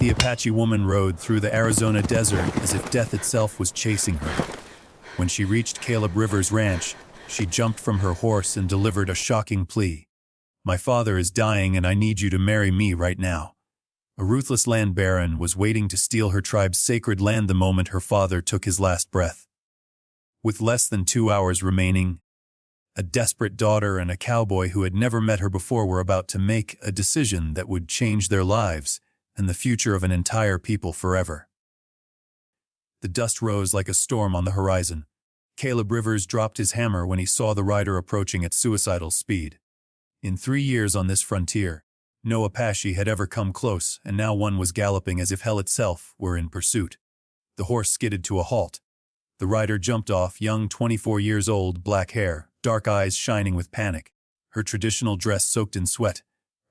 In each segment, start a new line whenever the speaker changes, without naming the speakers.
The Apache woman rode through the Arizona desert as if death itself was chasing her. When she reached Caleb Rivers' ranch, she jumped from her horse and delivered a shocking plea. "My father is dying and I need you to marry me right now." A ruthless land baron was waiting to steal her tribe's sacred land the moment her father took his last breath. With less than 2 hours remaining, a desperate daughter and a cowboy who had never met her before were about to make a decision that would change their lives and the future of an entire people forever. The dust rose like a storm on the horizon. Caleb Rivers dropped his hammer when he saw the rider approaching at suicidal speed. In 3 years on this frontier, no Apache had ever come close, and now one was galloping as if hell itself were in pursuit. The horse skidded to a halt. The rider jumped off, young, 24 years old, black hair, dark eyes shining with panic, her traditional dress soaked in sweat.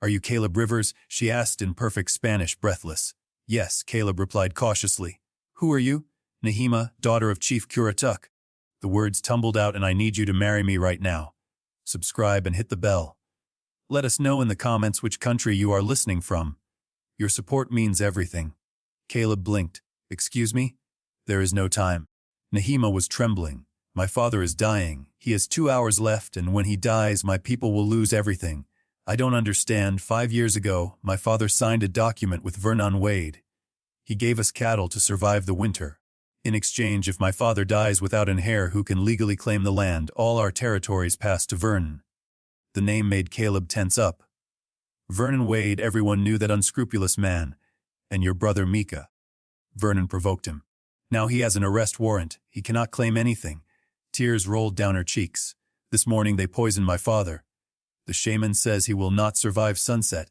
"Are you Caleb Rivers?" she asked in perfect Spanish, breathless. "Yes," Caleb replied cautiously. "Who are you?" "Nahima, daughter of Chief Curatuk." The words tumbled out, "and I need you to marry me right now." Subscribe and hit the bell. Let us know in the comments which country you are listening from. Your support means everything. Caleb blinked. "Excuse me?" "There is no time." Nahima was trembling. "My father is dying. He has 2 hours left, and when he dies, my people will lose everything. I don't understand. 5 years ago, my father signed a document with Vernon Wade. He gave us cattle to survive the winter. In exchange, if my father dies without an heir who can legally claim the land, all our territories pass to Vernon." The name made Caleb tense up. Vernon Wade, everyone knew that unscrupulous man. "And your brother Mika." Vernon provoked him. "Now he has an arrest warrant. He cannot claim anything." Tears rolled down her cheeks. "This morning they poisoned my father. The shaman says he will not survive sunset.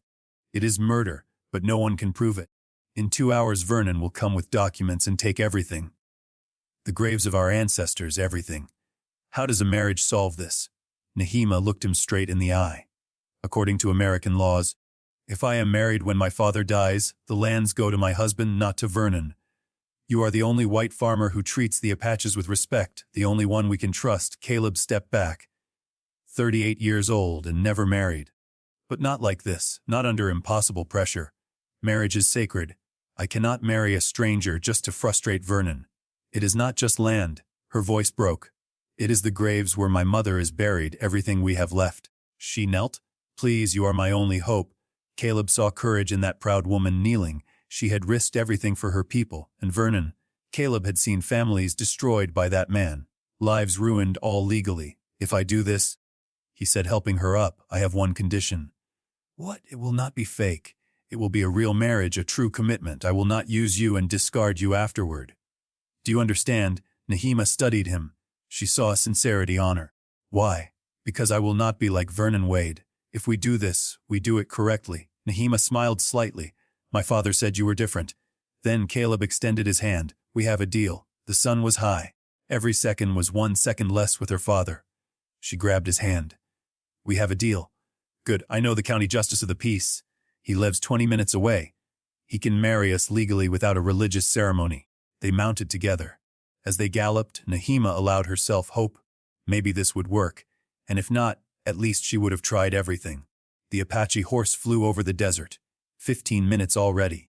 It is murder, but no one can prove it. In 2 hours Vernon will come with documents and take everything. The graves of our ancestors, everything. How does a marriage solve this?" Nahima looked him straight in the eye. "According to American laws, if I am married when my father dies, the lands go to my husband, not to Vernon. You are the only white farmer who treats the Apaches with respect, the only one we can trust." Caleb stepped back. 38 years old and never married. "But not like this, not under impossible pressure. Marriage is sacred. I cannot marry a stranger just to frustrate Vernon. It is not just land." Her voice broke. "It is the graves where my mother is buried, everything we have left." She knelt. "Please, you are my only hope." Caleb saw courage in that proud woman kneeling. She had risked everything for her people, and Vernon. Caleb had seen families destroyed by that man. Lives ruined, all legally. "If I do this," he said, helping her up, "I have one condition." "What?" "It will not be fake. It will be a real marriage, a true commitment. I will not use you and discard you afterward. Do you understand?" Nahima studied him. She saw sincerity on her. "Why?" "Because I will not be like Vernon Wade. If we do this, we do it correctly." Nahima smiled slightly. "My father said you were different." Then Caleb extended his hand. "We have a deal." The sun was high. Every second was 1 second less with her father. She grabbed his hand. "We have a deal." "Good. I know the county justice of the peace. He lives 20 minutes away. He can marry us legally without a religious ceremony." They mounted together. As they galloped, Nahima allowed herself hope. Maybe this would work, and if not, at least she would have tried everything. The Apache horse flew over the desert. 15 minutes already.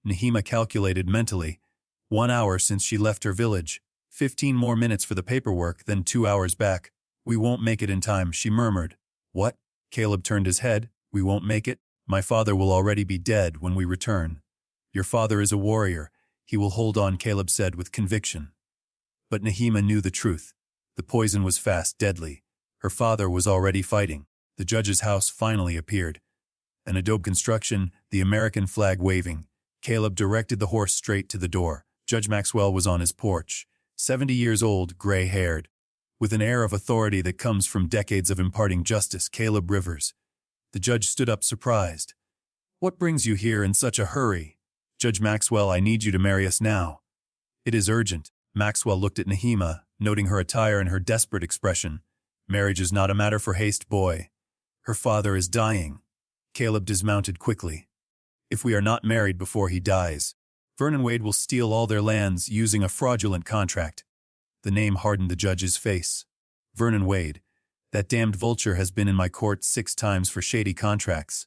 Nahima calculated mentally. 1 hour since she left her village. 15 more minutes for the paperwork, then 2 hours back. "We won't make it in time," she murmured. "What?" Caleb turned his head. "We won't make it? My father will already be dead when we return." "Your father is a warrior. He will hold on," Caleb said with conviction. But Nahima knew the truth. The poison was fast, deadly. Her father was already fighting. The judge's house finally appeared. An adobe construction, the American flag waving. Caleb directed the horse straight to the door. Judge Maxwell was on his porch, 70 years old, gray-haired. With an air of authority that comes from decades of imparting justice, Caleb Rivers. The judge stood up surprised. "What brings you here in such a hurry?" "Judge Maxwell, I need you to marry us now." "It is urgent." Maxwell looked at Nahima, noting her attire and her desperate expression. "Marriage is not a matter for haste, boy. Her father is dying." Caleb dismounted quickly. "If we are not married before he dies, Vernon Wade will steal all their lands using a fraudulent contract." The name hardened the judge's face. "Vernon Wade. That damned vulture has been in my court 6 times for shady contracts."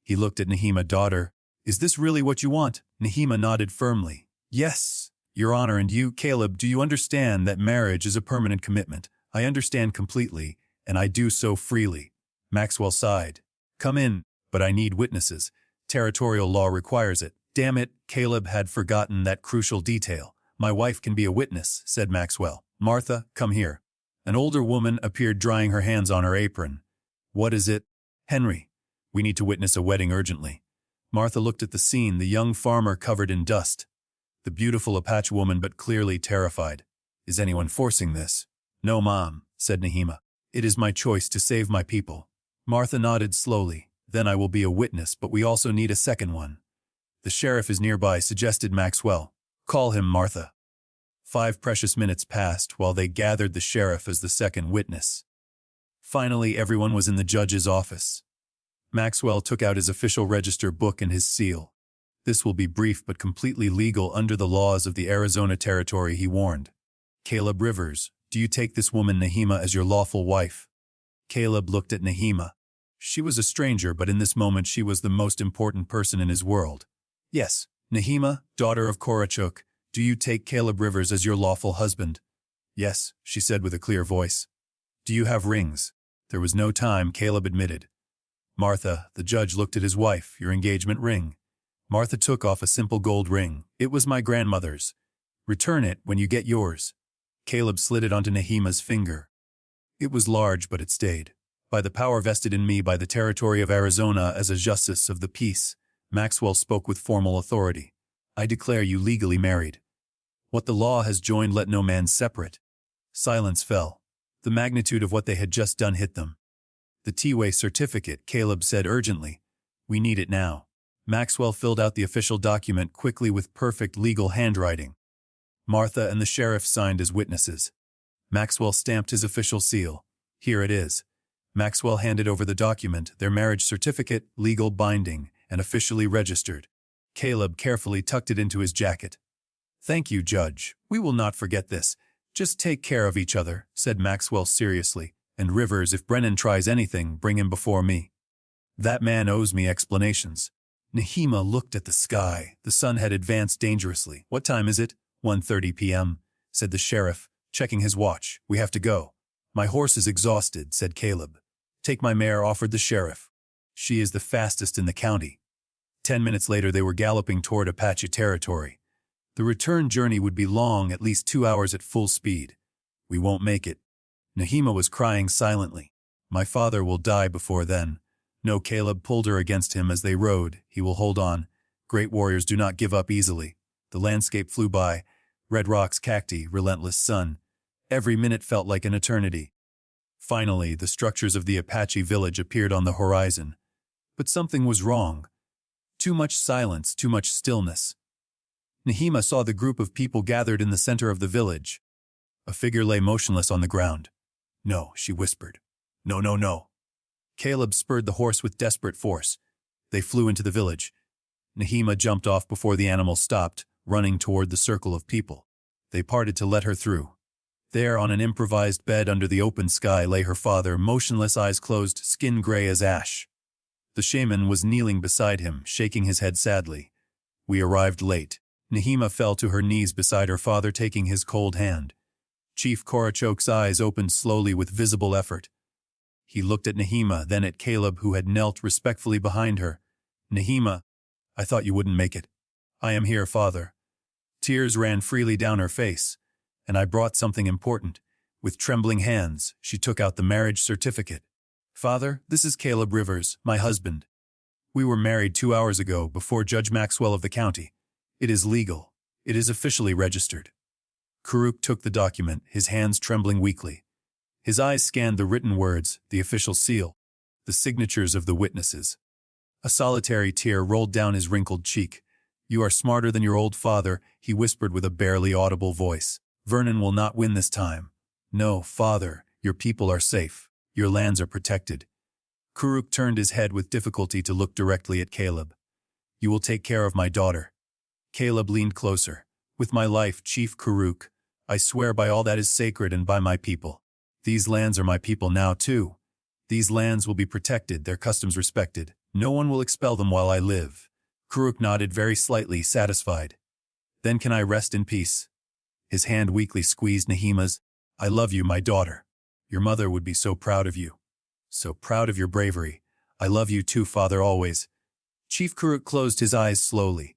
He looked at Nahima, "Daughter, Is this really what you want? Nahima nodded firmly. Yes, Your Honor, and you, Caleb, do you understand that marriage is a permanent commitment? I understand completely, and I do so freely. Maxwell sighed. Come in, but I need witnesses. Territorial law requires it. Damn it, Caleb had forgotten that crucial detail. My wife can be a witness, said Maxwell. Martha, come here. An older woman appeared, drying her hands on her apron. What is it? Henry, we need to witness a wedding urgently. Martha looked at the scene, the young farmer covered in dust. The beautiful Apache woman, but clearly terrified. Is anyone forcing this? No, Mom, said Nahima. It is my choice to save my people. Martha nodded slowly. Then I will be a witness, but we also need a second one. The sheriff is nearby, suggested Maxwell. Call him, Martha. 5 precious minutes passed while they gathered the sheriff as the second witness. Finally, everyone was in the judge's office. Maxwell took out his official register book and his seal. This will be brief but completely legal under the laws of the Arizona Territory, he warned. Caleb Rivers, do you take this woman Nahima as your lawful wife? Caleb looked at Nahima. She was a stranger, but in this moment she was the most important person in his world. Yes, Nahima, daughter of Korachuk, do you take Caleb Rivers as your lawful husband? Yes, she said with a clear voice. Do you have rings? There was no time, Caleb admitted. Martha, the judge looked at his wife. Your engagement ring. Martha took off a simple gold ring. It was my grandmother's. Return it when you get yours. Caleb slid it onto Nahima's finger. It was large, but it stayed. By the power vested in me by the territory of Arizona as a justice of the peace, Maxwell spoke with formal authority. I declare you legally married. What the law has joined, let no man separate. Silence fell. The magnitude of what they had just done hit them. The T-Way certificate, Caleb said urgently. We need it now. Maxwell filled out the official document quickly with perfect legal handwriting. Martha and the sheriff signed as witnesses. Maxwell stamped his official seal. Here it is. Maxwell handed over the document, their marriage certificate, legal binding, and officially registered. Caleb carefully tucked it into his jacket. Thank you, Judge. We will not forget this. Just take care of each other, said Maxwell seriously. And Rivers, if Brennan tries anything, bring him before me. That man owes me explanations. Nahima looked at the sky. The sun had advanced dangerously. What time is it? 1:30 p.m., said the sheriff, checking his watch. We have to go. My horse is exhausted, said Caleb. Take my mare, offered the sheriff. She is the fastest in the county. 10 minutes later, they were galloping toward Apache territory. The return journey would be long, at least 2 hours at full speed. We won't make it. Nahima was crying silently. My father will die before then. No, Caleb pulled her against him as they rode. He will hold on. Great warriors do not give up easily. The landscape flew by. Red rocks, cacti, relentless sun. Every minute felt like an eternity. Finally, the structures of the Apache village appeared on the horizon. But something was wrong. Too much silence, too much stillness. Nahima saw the group of people gathered in the center of the village. A figure lay motionless on the ground. No, she whispered. No, no, no. Caleb spurred the horse with desperate force. They flew into the village. Nahima jumped off before the animal stopped, running toward the circle of people. They parted to let her through. There, on an improvised bed under the open sky, lay her father, motionless, eyes closed, skin gray as ash. The shaman was kneeling beside him, shaking his head sadly. We arrived late. Nahima fell to her knees beside her father, taking his cold hand. Chief Korachok's eyes opened slowly with visible effort. He looked at Nahima, then at Caleb, who had knelt respectfully behind her. Nahima, I thought you wouldn't make it. I am here, father. Tears ran freely down her face. And I brought something important. With trembling hands, she took out the marriage certificate. Father, this is Caleb Rivers, my husband. We were married 2 hours ago before Judge Maxwell of the county. It is legal. It is officially registered. Karuk took the document, his hands trembling weakly. His eyes scanned the written words, the official seal, the signatures of the witnesses. A solitary tear rolled down his wrinkled cheek. You are smarter than your old father, he whispered with a barely audible voice. Vernon will not win this time. No, father, your people are safe. Your lands are protected. Karuk turned his head with difficulty to look directly at Caleb. You will take care of my daughter. Caleb leaned closer. With my life, Chief Karuk, I swear by all that is sacred and by my people. These lands are my people now, too. These lands will be protected, their customs respected. No one will expel them while I live. Karuk nodded very slightly, satisfied. Then can I rest in peace? His hand weakly squeezed Nahima's. I love you, my daughter. Your mother would be so proud of you. So proud of your bravery. I love you too, father, always. Chief Karuk closed his eyes slowly.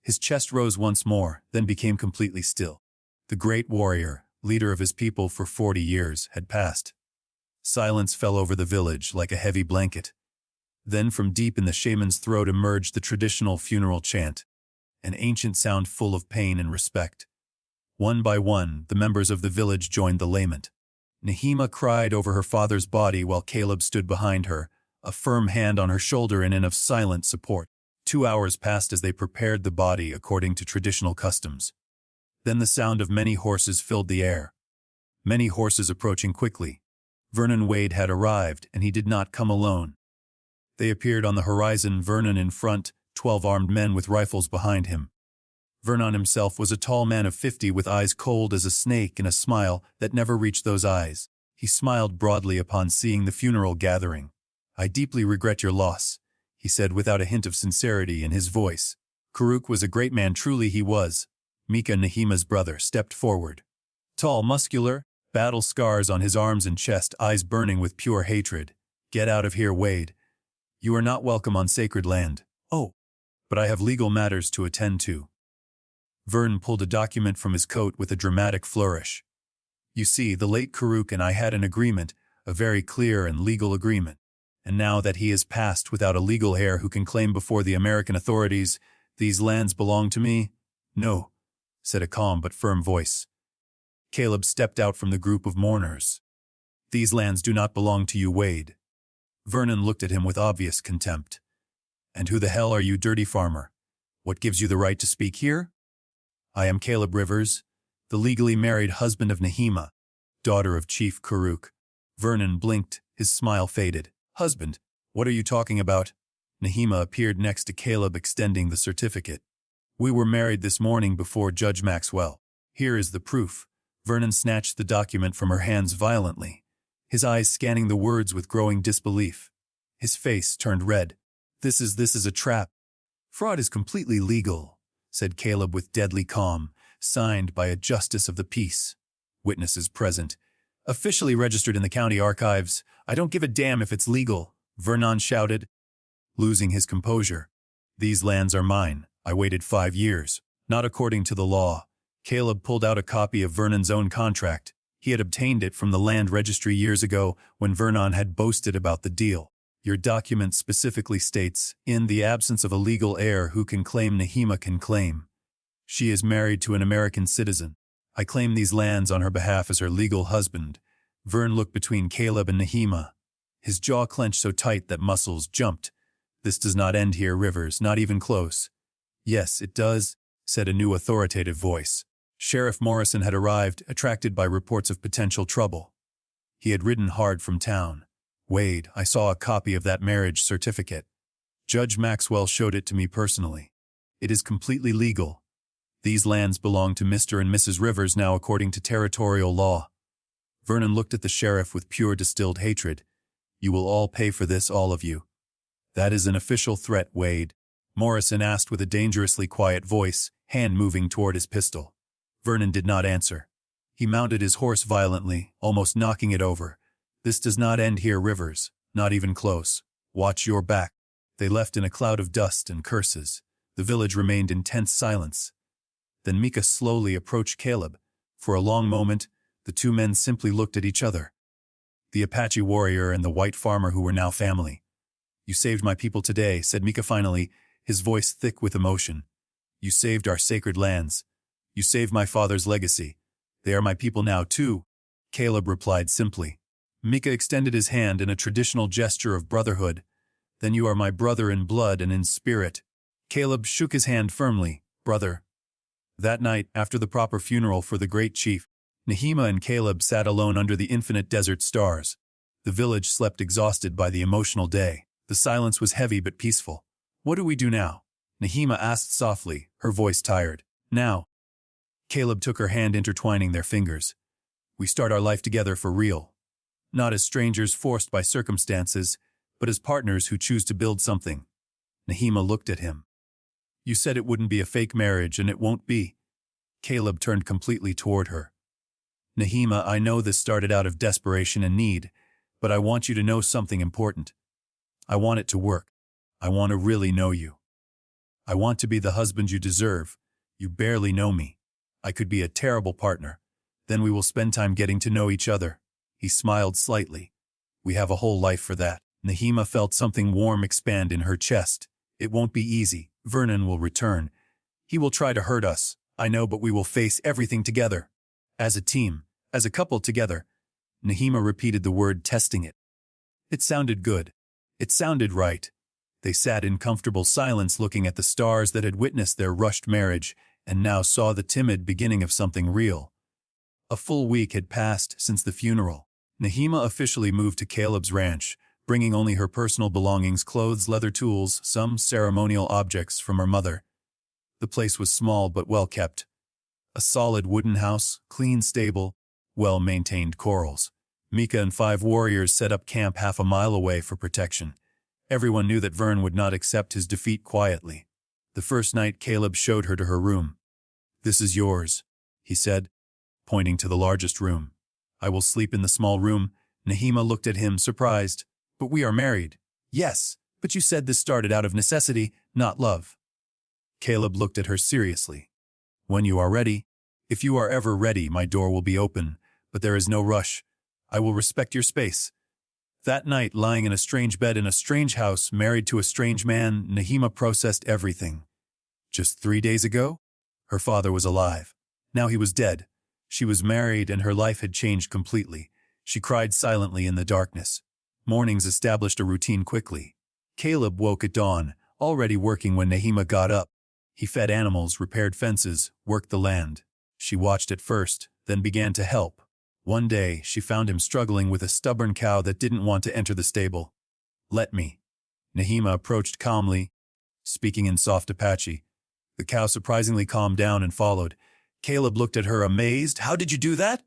His chest rose once more, then became completely still. The great warrior, leader of his people for 40 years, had passed. Silence fell over the village like a heavy blanket. Then from deep in the shaman's throat emerged the traditional funeral chant, an ancient sound full of pain and respect. One by one, the members of the village joined the lament. Nahima cried over her father's body while Caleb stood behind her, a firm hand on her shoulder and in of silent support. 2 hours passed as they prepared the body according to traditional customs. Then the sound of many horses filled the air. Many horses approaching quickly. Vernon Wade had arrived, and he did not come alone. They appeared on the horizon, Vernon in front, 12 armed men with rifles behind him. Vernon himself was a tall man of 50 with eyes cold as a snake and a smile that never reached those eyes. He smiled broadly upon seeing the funeral gathering. I deeply regret your loss, he said without a hint of sincerity in his voice. Karuk was a great man, truly he was. Mika, Nahima's brother, stepped forward. Tall, muscular, battle scars on his arms and chest, eyes burning with pure hatred. Get out of here, Wade. You are not welcome on sacred land. Oh, but I have legal matters to attend to. Vern pulled a document from his coat with a dramatic flourish. You see, the late Karuk and I had an agreement, a very clear and legal agreement. And now that he has passed without a legal heir who can claim before the American authorities, these lands belong to me? No, said a calm but firm voice. Caleb stepped out from the group of mourners. These lands do not belong to you, Wade. Vernon looked at him with obvious contempt. And who the hell are you, dirty farmer? What gives you the right to speak here? I am Caleb Rivers, the legally married husband of Nahima, daughter of Chief Karuk. Vernon blinked, his smile faded. Husband, what are you talking about? Nahima appeared next to Caleb, extending the certificate. We were married this morning before Judge Maxwell. Here is the proof. Vernon snatched the document from her hands violently, his eyes scanning the words with growing disbelief. His face turned red. This is a trap. Fraud is completely legal, said Caleb with deadly calm, signed by a justice of the peace. Witnesses present. Officially registered in the county archives. I don't give a damn if it's legal, Vernon shouted, losing his composure. These lands are mine. I waited 5 years. Not according to the law. Caleb pulled out a copy of Vernon's own contract. He had obtained it from the land registry years ago when Vernon had boasted about the deal. Your document specifically states, in the absence of a legal heir who can claim, Nahima can claim. She is married to an American citizen. I claim these lands on her behalf as her legal husband. Vern looked between Caleb and Nahima. His jaw clenched so tight that muscles jumped. This does not end here, Rivers, not even close. Yes, it does, said a new authoritative voice. Sheriff Morrison had arrived, attracted by reports of potential trouble. He had ridden hard from town. Wade, I saw a copy of that marriage certificate. Judge Maxwell showed it to me personally. It is completely legal. These lands belong to Mr. and Mrs. Rivers now according to territorial law. Vernon looked at the sheriff with pure distilled hatred. You will all pay for this, all of you. That is an official threat, Wade, Morrison asked with a dangerously quiet voice, hand moving toward his pistol. Vernon did not answer. He mounted his horse violently, almost knocking it over. This does not end here, Rivers, not even close. Watch your back. They left in a cloud of dust and curses. The village remained in tense silence. Then Mika slowly approached Caleb. For a long moment, the two men simply looked at each other. The Apache warrior and the white farmer who were now family. You saved my people today, said Mika finally, his voice thick with emotion. You saved our sacred lands. You saved my father's legacy. They are my people now, too, Caleb replied simply. Mika extended his hand in a traditional gesture of brotherhood. Then you are my brother in blood and in spirit. Caleb shook his hand firmly. Brother. That night, after the proper funeral for the great chief, Nahima and Caleb sat alone under the infinite desert stars. The village slept exhausted by the emotional day. The silence was heavy but peaceful. What do we do now? Nahima asked softly, her voice tired. Now. Caleb took her hand, intertwining their fingers. We start our life together for real. Not as strangers forced by circumstances, but as partners who choose to build something. Nahima looked at him. You said it wouldn't be a fake marriage, and it won't be. Caleb turned completely toward her. Nahima, I know this started out of desperation and need, but I want you to know something important. I want it to work. I want to really know you. I want to be the husband you deserve. You barely know me. I could be a terrible partner. Then we will spend time getting to know each other. He smiled slightly. We have a whole life for that. Nahima felt something warm expand in her chest. It won't be easy. Vernon will return. He will try to hurt us. I know, but we will face everything together. As a team, as a couple together. Nahima repeated the word, testing it. It sounded good. It sounded right. They sat in comfortable silence looking at the stars that had witnessed their rushed marriage and now saw the timid beginning of something real. A full week had passed since the funeral. Nahima officially moved to Caleb's ranch, bringing only her personal belongings, clothes, leather tools, some ceremonial objects from her mother. The place was small but well kept. A solid wooden house, clean stable, well-maintained corrals. Mika and 5 warriors set up camp half a mile away for protection. Everyone knew that Vern would not accept his defeat quietly. The first night, Caleb showed her to her room. This is yours, he said, pointing to the largest room. I will sleep in the small room. Nahima looked at him, surprised. But we are married. Yes, but you said this started out of necessity, not love. Caleb looked at her seriously. When you are ready, if you are ever ready, my door will be open, but there is no rush. I will respect your space. That night, lying in a strange bed in a strange house, married to a strange man, Nahima processed everything. Just 3 days ago, her father was alive. Now he was dead. She was married and her life had changed completely. She cried silently in the darkness. Mornings established a routine quickly. Caleb woke at dawn, already working when Nahima got up. He fed animals, repaired fences, worked the land. She watched at first, then began to help. One day, she found him struggling with a stubborn cow that didn't want to enter the stable. Let me. Nahima approached calmly, speaking in soft Apache. The cow surprisingly calmed down and followed. Caleb looked at her amazed. How did you do that?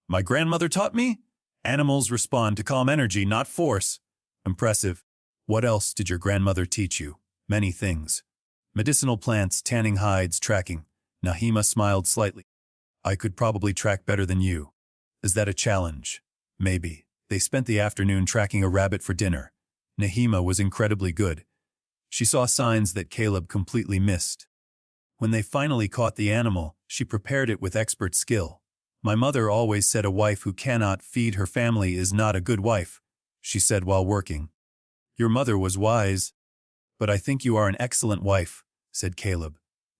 My grandmother taught me. Animals respond to calm energy, not force. Impressive. What else did your grandmother teach you? Many things. Medicinal plants, tanning hides, tracking. Nahima smiled slightly. I could probably track better than you. Is that a challenge? Maybe. They spent the afternoon tracking a rabbit for dinner. Nahima was incredibly good. She saw signs that Caleb completely missed. When they finally caught the animal, she prepared it with expert skill. My mother always said a wife who cannot feed her family is not a good wife, she said while working. Your mother was wise. But I think you are an excellent wife, said Caleb.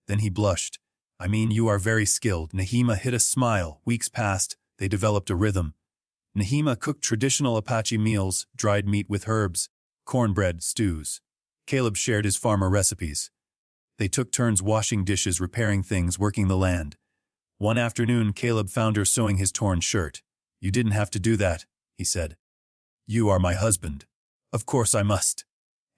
Then he blushed. I mean, you are very skilled. Nahima hid a smile. Weeks passed. They developed a rhythm. Nahima cooked traditional Apache meals, dried meat with herbs, cornbread, stews. Caleb shared his farmer recipes. They took turns washing dishes, repairing things, working the land. One afternoon, Caleb found her sewing his torn shirt. You didn't have to do that, he said. You are my husband. Of course I must.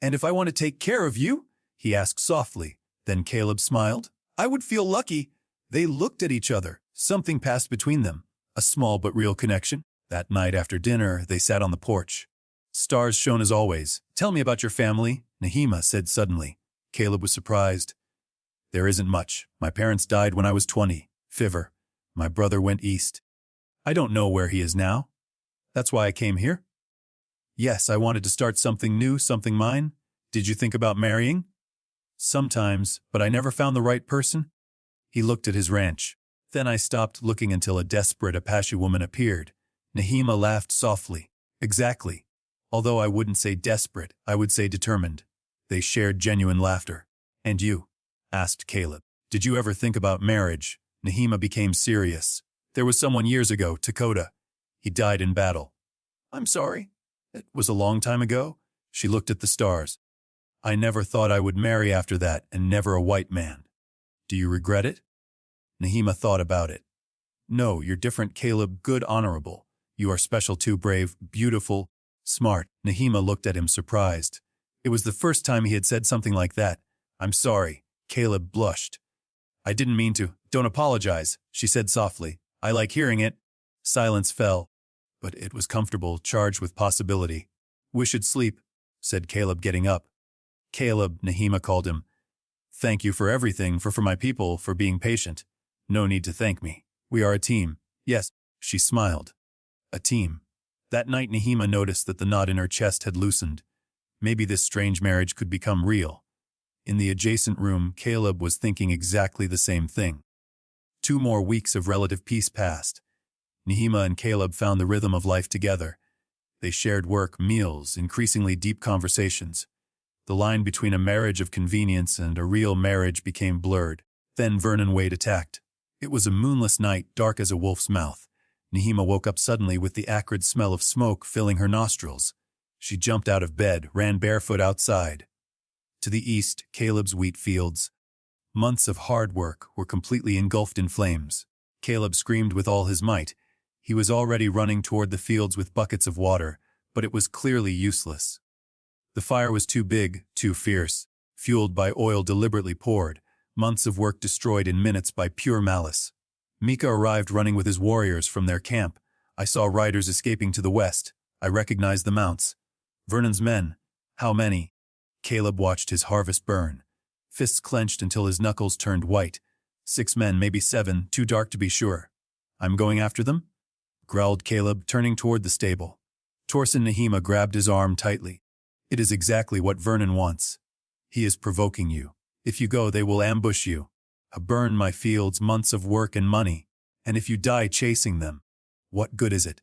And if I want to take care of you? He asked softly. Then Caleb smiled. I would feel lucky. They looked at each other. Something passed between them. A small but real connection. That night after dinner, they sat on the porch. Stars shone as always. Tell me about your family, Nahima said suddenly. Caleb was surprised. There isn't much. My parents died when I was 20. Fever. My brother went east. I don't know where he is now. That's why I came here. Yes, I wanted to start something new, something mine. Did you think about marrying? Sometimes, but I never found the right person. He looked at his ranch. Then I stopped looking until a desperate Apache woman appeared. Nahima laughed softly. Exactly. Although I wouldn't say desperate, I would say determined. They shared genuine laughter. And you? Asked Caleb. Did you ever think about marriage? Nahima became serious. There was someone years ago, Dakota. He died in battle. I'm sorry. It was a long time ago. She looked at the stars. I never thought I would marry after that, and never a white man. Do you regret it? Nahima thought about it. No, you're different, Caleb. Good, honorable. You are special too, brave, beautiful, smart. Nahima looked at him surprised. It was the first time he had said something like that. I'm sorry. Caleb blushed. I didn't mean to. Don't apologize, she said softly. I like hearing it. Silence fell, but it was comfortable, charged with possibility. We should sleep, said Caleb, getting up. Caleb, Nahima called him. Thank you for everything, for my people, for being patient. No need to thank me. We are a team. Yes, she smiled. A team. That night Nahima noticed that the knot in her chest had loosened. Maybe this strange marriage could become real. In the adjacent room, Caleb was thinking exactly the same thing. 2 more weeks of relative peace passed. Nahima and Caleb found the rhythm of life together. They shared work, meals, increasingly deep conversations. The line between a marriage of convenience and a real marriage became blurred. Then Vernon Wade attacked. It was a moonless night, dark as a wolf's mouth. Nahima woke up suddenly with the acrid smell of smoke filling her nostrils. She jumped out of bed, ran barefoot outside. To the east, Caleb's wheat fields. Months of hard work were completely engulfed in flames. Caleb screamed with all his might. He was already running toward the fields with buckets of water, but it was clearly useless. The fire was too big, too fierce, fueled by oil deliberately poured, months of work destroyed in minutes by pure malice. Mika arrived running with his warriors from their camp. I saw riders escaping to the west. I recognized the mounts. Vernon's men. How many? Caleb watched his harvest burn. Fists clenched until his knuckles turned white. 6 men, maybe 7, too dark to be sure. I'm going after them? Growled Caleb, turning toward the stable. Torson Nahima grabbed his arm tightly. It is exactly what Vernon wants. He is provoking you. If you go, they will ambush you. Burn my fields, months of work and money. And if you die chasing them, what good is it?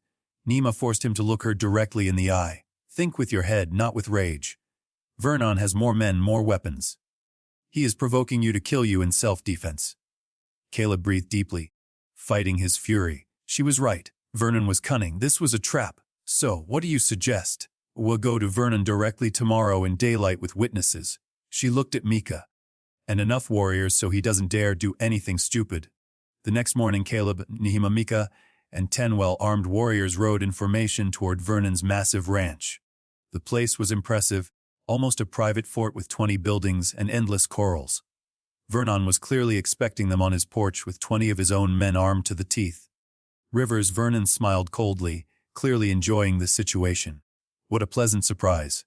Nahima forced him to look her directly in the eye. Think with your head, not with rage. Vernon has more men, more weapons. He is provoking you to kill you in self-defense. Caleb breathed deeply, fighting his fury. She was right. Vernon was cunning. This was a trap. So, what do you suggest? We'll go to Vernon directly tomorrow in daylight with witnesses. She looked at Mika. And enough warriors so he doesn't dare do anything stupid. The next morning Caleb, Nahima, Mika, and 10 well-armed warriors rode in formation toward Vernon's massive ranch. The place was impressive, almost a private fort with 20 buildings and endless corrals. Vernon was clearly expecting them on his porch with 20 of his own men armed to the teeth. Rivers Vernon smiled coldly, clearly enjoying the situation. What a pleasant surprise.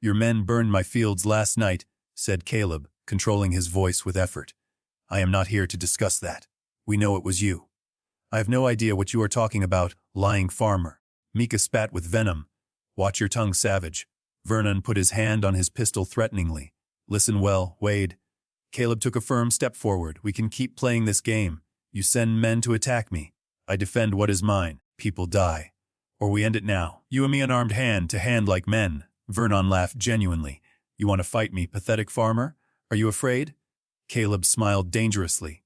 Your men burned my fields last night, said Caleb, controlling his voice with effort. I am not here to discuss that. We know it was you. I have no idea what you are talking about, lying farmer. Mika spat with venom. Watch your tongue, savage. Vernon put his hand on his pistol threateningly. Listen well, Wade. Caleb took a firm step forward. We can keep playing this game. You send men to attack me. I defend what is mine. People die. Or we end it now. You and me unarmed hand to hand like men. Vernon laughed genuinely. You want to fight me, pathetic farmer? Are you afraid? Caleb smiled dangerously.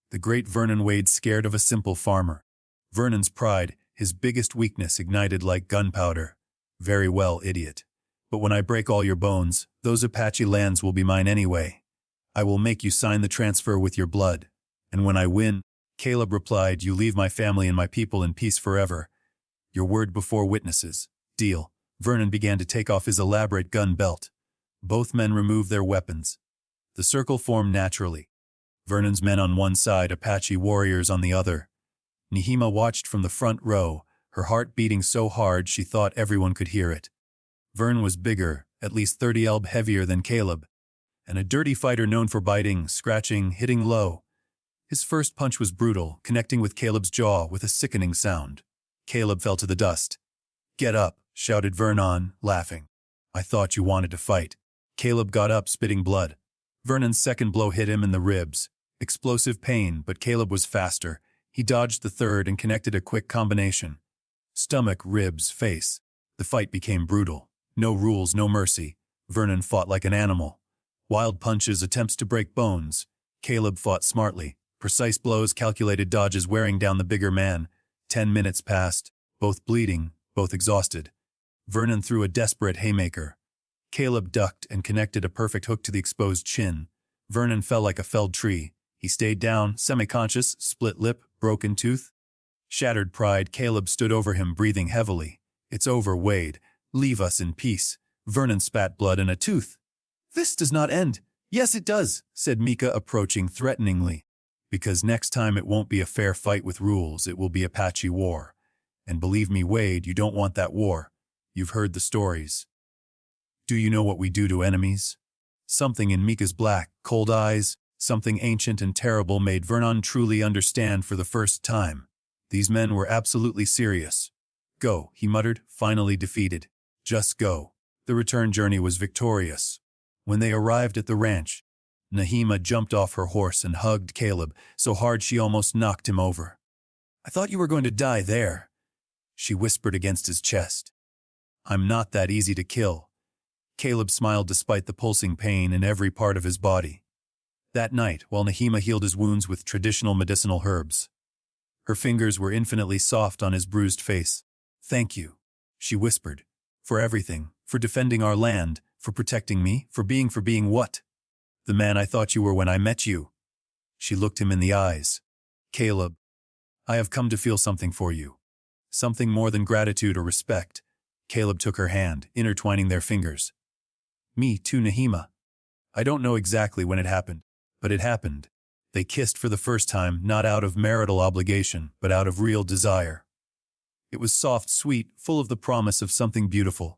The great Vernon Wade scared of a simple farmer. Vernon's pride, his biggest weakness, ignited like gunpowder. Very well, idiot. But when I break all your bones, those Apache lands will be mine anyway. I will make you sign the transfer with your blood. And when I win, Caleb replied, you leave my family and my people in peace forever. Your word before witnesses. Deal. Vernon began to take off his elaborate gun belt. Both men removed their weapons. The circle formed naturally. Vernon's men on one side, Apache warriors on the other. Nahima watched from the front row, her heart beating so hard she thought everyone could hear it. Vern was bigger, at least 30 elb heavier than Caleb, and a dirty fighter known for biting, scratching, hitting low. His first punch was brutal, connecting with Caleb's jaw with a sickening sound. Caleb fell to the dust. Get up, shouted Vernon, laughing. I thought you wanted to fight. Caleb got up, spitting blood. Vernon's second blow hit him in the ribs. Explosive pain, but Caleb was faster. He dodged the third and connected a quick combination. Stomach, ribs, face. The fight became brutal. No rules, no mercy. Vernon fought like an animal. Wild punches, attempts to break bones. Caleb fought smartly. Precise blows, calculated dodges wearing down the bigger man. 10 minutes passed, both bleeding, both exhausted. Vernon threw a desperate haymaker. Caleb ducked and connected a perfect hook to the exposed chin. Vernon fell like a felled tree. He stayed down, semi-conscious, split lip, broken tooth. Shattered pride, Caleb stood over him, breathing heavily. It's over, Wade. Leave us in peace. Vernon spat blood and a tooth. This does not end. Yes, it does, said Mika, approaching threateningly. Because next time it won't be a fair fight with rules, it will be Apache war. And believe me, Wade, you don't want that war. You've heard the stories. Do you know what we do to enemies? Something in Mika's black, cold eyes, something ancient and terrible made Vernon truly understand for the first time. These men were absolutely serious. Go, he muttered, finally defeated. Just go. The return journey was victorious. When they arrived at the ranch, Nahima jumped off her horse and hugged Caleb so hard she almost knocked him over. I thought you were going to die there, she whispered against his chest. I'm not that easy to kill. Caleb smiled despite the pulsing pain in every part of his body. That night, while Nahima healed his wounds with traditional medicinal herbs, her fingers were infinitely soft on his bruised face. Thank you, she whispered, for everything, for defending our land, for protecting me, for being what? The man I thought you were when I met you. She looked him in the eyes. Caleb, I have come to feel something for you. Something more than gratitude or respect. Caleb took her hand, intertwining their fingers. Me too, Nahima. I don't know exactly when it happened, but it happened. They kissed for the first time, not out of marital obligation, but out of real desire. It was soft, sweet, full of the promise of something beautiful.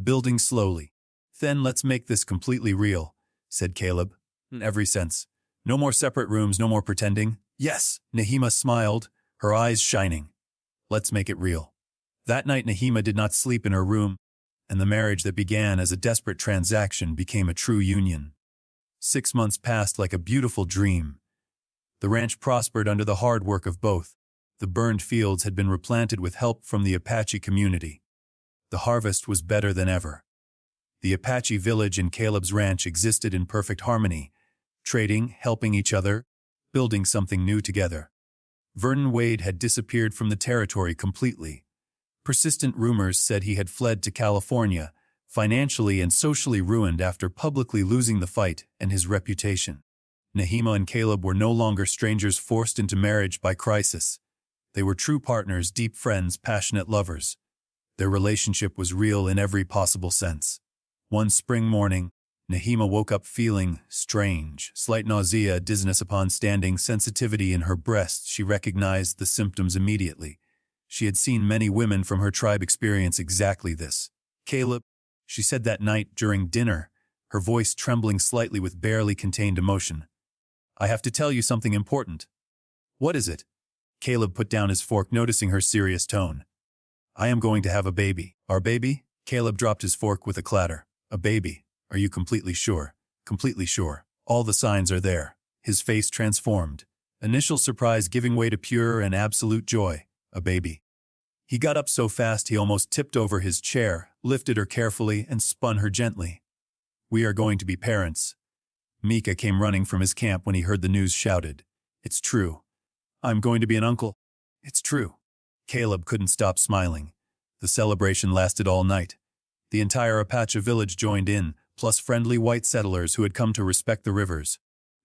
Building slowly. Then let's make this completely real, said Caleb. In every sense. No more separate rooms, no more pretending. Yes, Nahima smiled, her eyes shining. Let's make it real. That night Nahima did not sleep in her room, and the marriage that began as a desperate transaction became a true union. 6 months passed like a beautiful dream. The ranch prospered under the hard work of both. The burned fields had been replanted with help from the Apache community. The harvest was better than ever. The Apache village and Caleb's ranch existed in perfect harmony, trading, helping each other, building something new together. Vernon Wade had disappeared from the territory completely. Persistent rumors said he had fled to California, financially and socially ruined after publicly losing the fight and his reputation. Nahima and Caleb were no longer strangers forced into marriage by crisis. They were true partners, deep friends, passionate lovers. Their relationship was real in every possible sense. One spring morning, Nahima woke up feeling strange, slight nausea, dizziness upon standing, sensitivity in her breast. She recognized the symptoms immediately. She had seen many women from her tribe experience exactly this. Caleb, she said that night during dinner, her voice trembling slightly with barely contained emotion. I have to tell you something important. What is it? Caleb put down his fork, noticing her serious tone. I am going to have a baby. Our baby? Caleb dropped his fork with a clatter. A baby. Are you completely sure? Completely sure. All the signs are there. His face transformed. Initial surprise giving way to pure and absolute joy. A baby. He got up so fast he almost tipped over his chair, lifted her carefully, and spun her gently. We are going to be parents. Mika came running from his camp when he heard the news, shouted. It's true. I'm going to be an uncle. It's true. Caleb couldn't stop smiling. The celebration lasted all night. The entire Apache village joined in, plus friendly white settlers who had come to respect the rivers.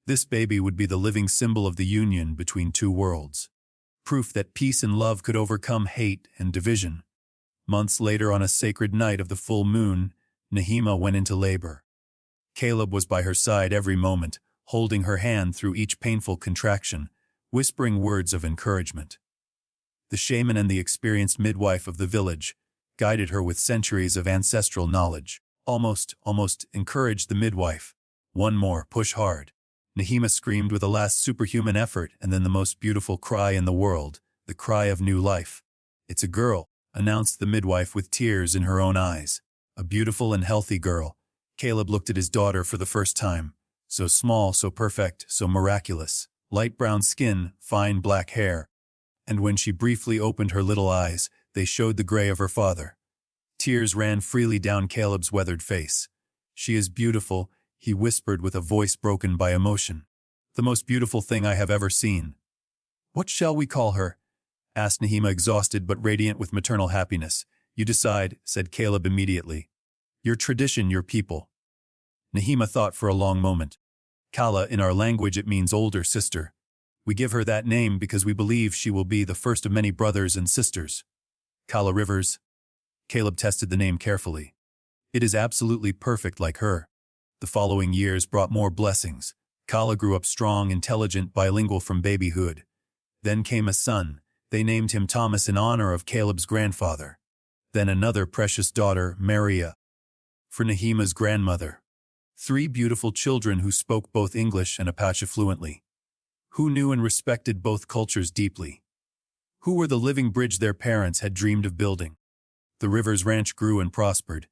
This baby would be the living symbol of the union between two worlds. Proof that peace and love could overcome hate and division. Months later, on a sacred night of the full moon, Nahima went into labor. Caleb was by her side every moment, holding her hand through each painful contraction, whispering words of encouragement. The shaman and the experienced midwife of the village guided her with centuries of ancestral knowledge. Almost encouraged the midwife. One more, push hard. Nahima screamed with a last superhuman effort, and then the most beautiful cry in the world, the cry of new life. It's a girl, announced the midwife with tears in her own eyes. A beautiful and healthy girl. Caleb looked at his daughter for the first time. So small, so perfect, so miraculous. Light brown skin, fine black hair. And when she briefly opened her little eyes, they showed the gray of her father. Tears ran freely down Caleb's weathered face. She is beautiful, he whispered with a voice broken by emotion. The most beautiful thing I have ever seen. What shall we call her? Asked Nahima, exhausted but radiant with maternal happiness. You decide, said Caleb immediately. Your tradition, your people. Nahima thought for a long moment. Kala, in our language it means older sister. We give her that name because we believe she will be the first of many brothers and sisters. Kala Rivers. Caleb tested the name carefully. It is absolutely perfect like her. The following years brought more blessings. Kala grew up strong, intelligent, bilingual from babyhood. Then came a son. They named him Thomas in honor of Caleb's grandfather. Then another precious daughter, Maria, for Nahima's grandmother. 3 beautiful children who spoke both English and Apache fluently. Who knew and respected both cultures deeply. Who were the living bridge their parents had dreamed of building. The Rivers Ranch grew and prospered.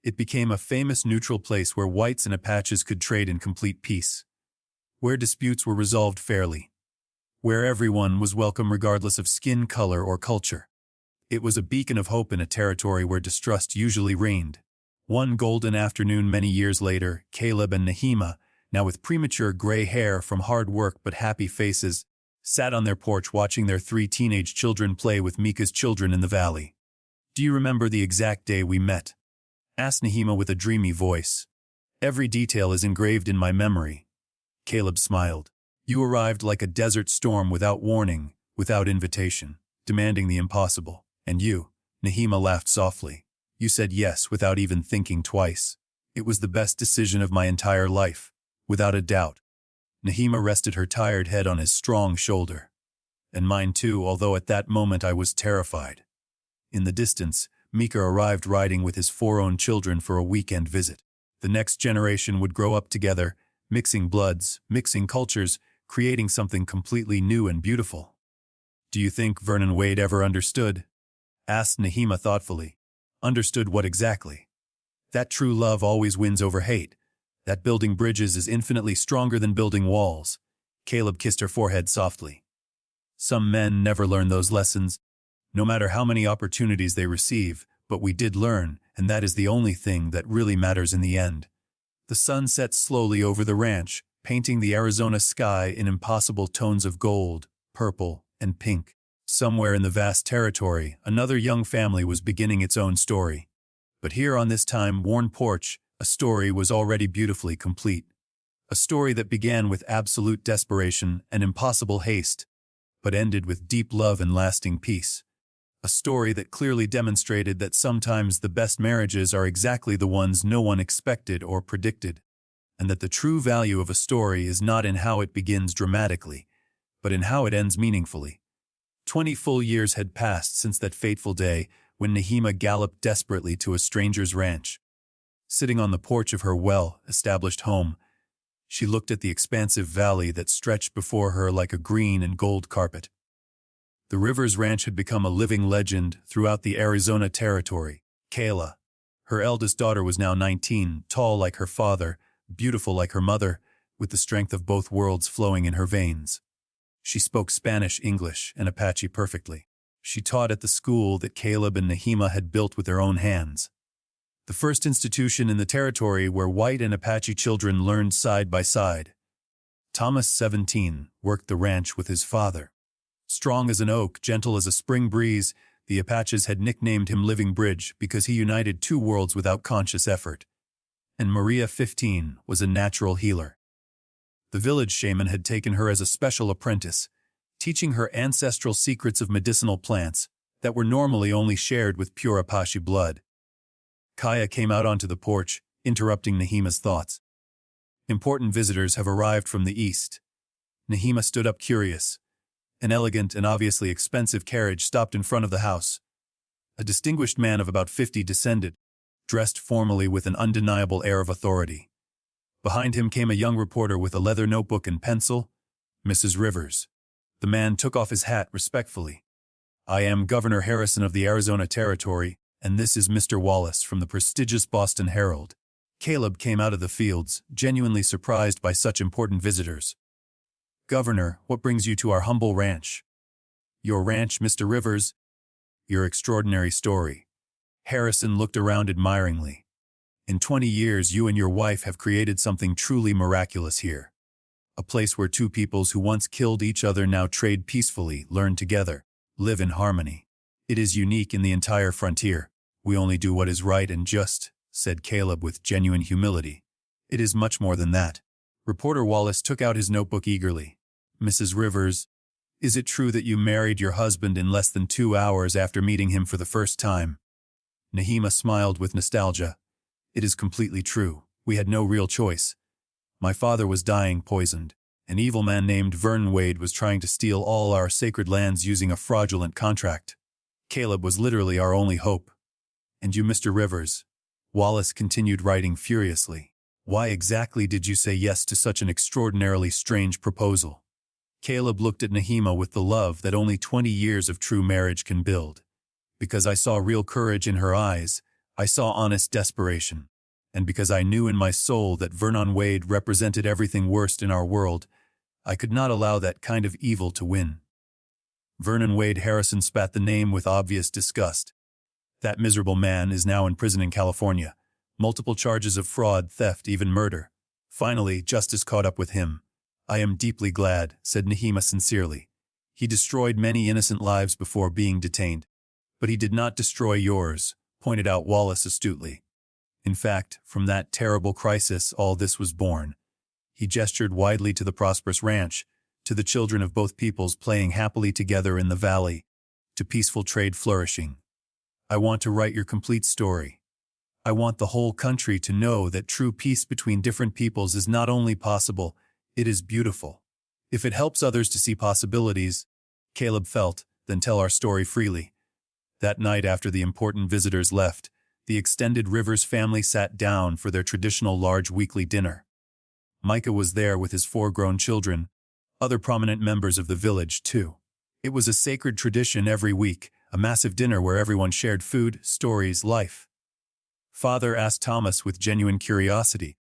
It became a famous neutral place where whites and Apaches could trade in complete peace. Where disputes were resolved fairly. Where everyone was welcome regardless of skin color or culture. It was a beacon of hope in a territory where distrust usually reigned. One golden afternoon many years later, Caleb and Nahima, now with premature gray hair from hard work but happy faces, sat on their porch watching their 3 teenage children play with Mika's children in the valley. "Do you remember the exact day we met?" asked Nahima with a dreamy voice. "Every detail is engraved in my memory." Caleb smiled. "You arrived like a desert storm without warning, without invitation, demanding the impossible. And you," Nahima laughed softly, "you said yes without even thinking twice. It was the best decision of my entire life, without a doubt." Nahima rested her tired head on his strong shoulder. "And mine too, although at that moment I was terrified." In the distance, Mika arrived riding with his 4 own children for a weekend visit. The next generation would grow up together, mixing bloods, mixing cultures, creating something completely new and beautiful. "Do you think Vernon Wade ever understood?" asked Nahima thoughtfully. "Understood what exactly?" "That true love always wins over hate. That building bridges is infinitely stronger than building walls." Caleb kissed her forehead softly. "Some men never learn those lessons, no matter how many opportunities they receive, but we did learn, and that is the only thing that really matters in the end." The sun set slowly over the ranch, painting the Arizona sky in impossible tones of gold, purple, and pink. Somewhere in the vast territory, another young family was beginning its own story. But here on this time-worn porch, a story was already beautifully complete. A story that began with absolute desperation and impossible haste, but ended with deep love and lasting peace. A story that clearly demonstrated that sometimes the best marriages are exactly the ones no one expected or predicted, and that the true value of a story is not in how it begins dramatically, but in how it ends meaningfully. 20 full years had passed since that fateful day when Nahima galloped desperately to a stranger's ranch. Sitting on the porch of her well-established home, she looked at the expansive valley that stretched before her like a green and gold carpet. The Rivers Ranch had become a living legend throughout the Arizona territory. Kayla, her eldest daughter, was now 19, tall like her father, beautiful like her mother, with the strength of both worlds flowing in her veins. She spoke Spanish, English, and Apache perfectly. She taught at the school that Caleb and Nahima had built with their own hands. The first institution in the territory where white and Apache children learned side by side. Thomas, 17, worked the ranch with his father. Strong as an oak, gentle as a spring breeze, the Apaches had nicknamed him Living Bridge because he united 2 worlds without conscious effort. And Maria, 15, was a natural healer. The village shaman had taken her as a special apprentice, teaching her ancestral secrets of medicinal plants that were normally only shared with pure Apache blood. Kaya came out onto the porch, interrupting Nahima's thoughts. "Important visitors have arrived from the east." Nahima stood up curious. An elegant and obviously expensive carriage stopped in front of the house. A distinguished man of about 50 descended, dressed formally with an undeniable air of authority. Behind him came a young reporter with a leather notebook and pencil, Mrs. Rivers. The man took off his hat respectfully. "I am Governor Harrison of the Arizona Territory, and this is Mr. Wallace from the prestigious Boston Herald." Caleb came out of the fields, genuinely surprised by such important visitors. "Governor, what brings you to our humble ranch?" "Your ranch, Mr. Rivers?" "Your extraordinary story." Harrison looked around admiringly. "In 20 years, you and your wife have created something truly miraculous here. A place where 2 peoples who once killed each other now trade peacefully, learn together, live in harmony. It is unique in the entire frontier. We only do what is right and just," said Caleb with genuine humility. "It is much more than that." Reporter Wallace took out his notebook eagerly. "Mrs. Rivers, is it true that you married your husband in less than 2 hours after meeting him for the first time?" Nahima smiled with nostalgia. "It is completely true. We had no real choice. My father was dying, poisoned. An evil man named Vernon Wade was trying to steal all our sacred lands using a fraudulent contract. Caleb was literally our only hope. And you, Mr. Rivers?" Wallace continued writing furiously. Why exactly did you say yes to such an extraordinarily strange proposal? Caleb looked at Nahima with the love that only 20 years of true marriage can build. Because I saw real courage in her eyes, I saw honest desperation. And because I knew in my soul that Vernon Wade represented everything worst in our world, I could not allow that kind of evil to win. Vernon Wade Harrison spat the name with obvious disgust. That miserable man is now in prison in California. Multiple charges of fraud, theft, even murder. Finally, justice caught up with him. I am deeply glad, said Nahima sincerely. He destroyed many innocent lives before being detained. But he did not destroy yours, pointed out Wallace astutely. In fact, from that terrible crisis, all this was born. He gestured widely to the prosperous ranch, to the children of both peoples playing happily together in the valley, to peaceful trade flourishing. I want to write your complete story. I want the whole country to know that true peace between different peoples is not only possible, it is beautiful. If it helps others to see possibilities, Caleb felt, then tell our story freely. That night after the important visitors left, the extended Rivers family sat down for their traditional large weekly dinner. Micah was there with his 4 grown children, other prominent members of the village too. It was a sacred tradition every week, a massive dinner where everyone shared food, stories, life. Father asked Thomas with genuine curiosity,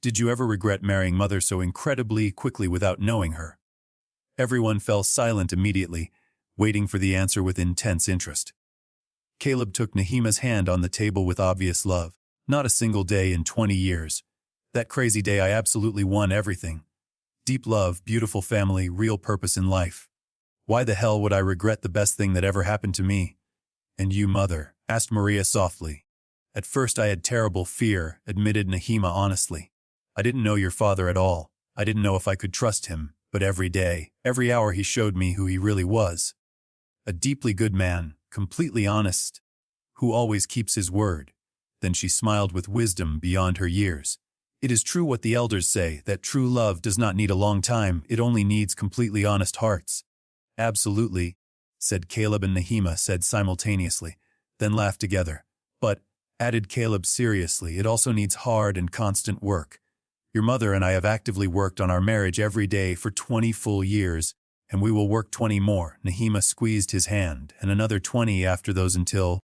"Did you ever regret marrying Mother so incredibly quickly without knowing her?" Everyone fell silent immediately, waiting for the answer with intense interest. Caleb took Nahima's hand on the table with obvious love. Not a single day in 20 years. That crazy day I absolutely won everything. Deep love, beautiful family, real purpose in life. Why the hell would I regret the best thing that ever happened to me? And you, Mother? Asked Maria softly. At first I had terrible fear, admitted Nahima honestly. I didn't know your father at all. I didn't know if I could trust him, but every day, every hour he showed me who he really was. A deeply good man, completely honest, who always keeps his word. Then she smiled with wisdom beyond her years. It is true what the elders say, that true love does not need a long time, it only needs completely honest hearts. Absolutely, said Caleb and Nahima said simultaneously, then laughed together. But, added Caleb seriously, it also needs hard and constant work. Your mother and I have actively worked on our marriage every day for 20 full years, and we will work 20 more. Nahima squeezed his hand, and another 20 after those until,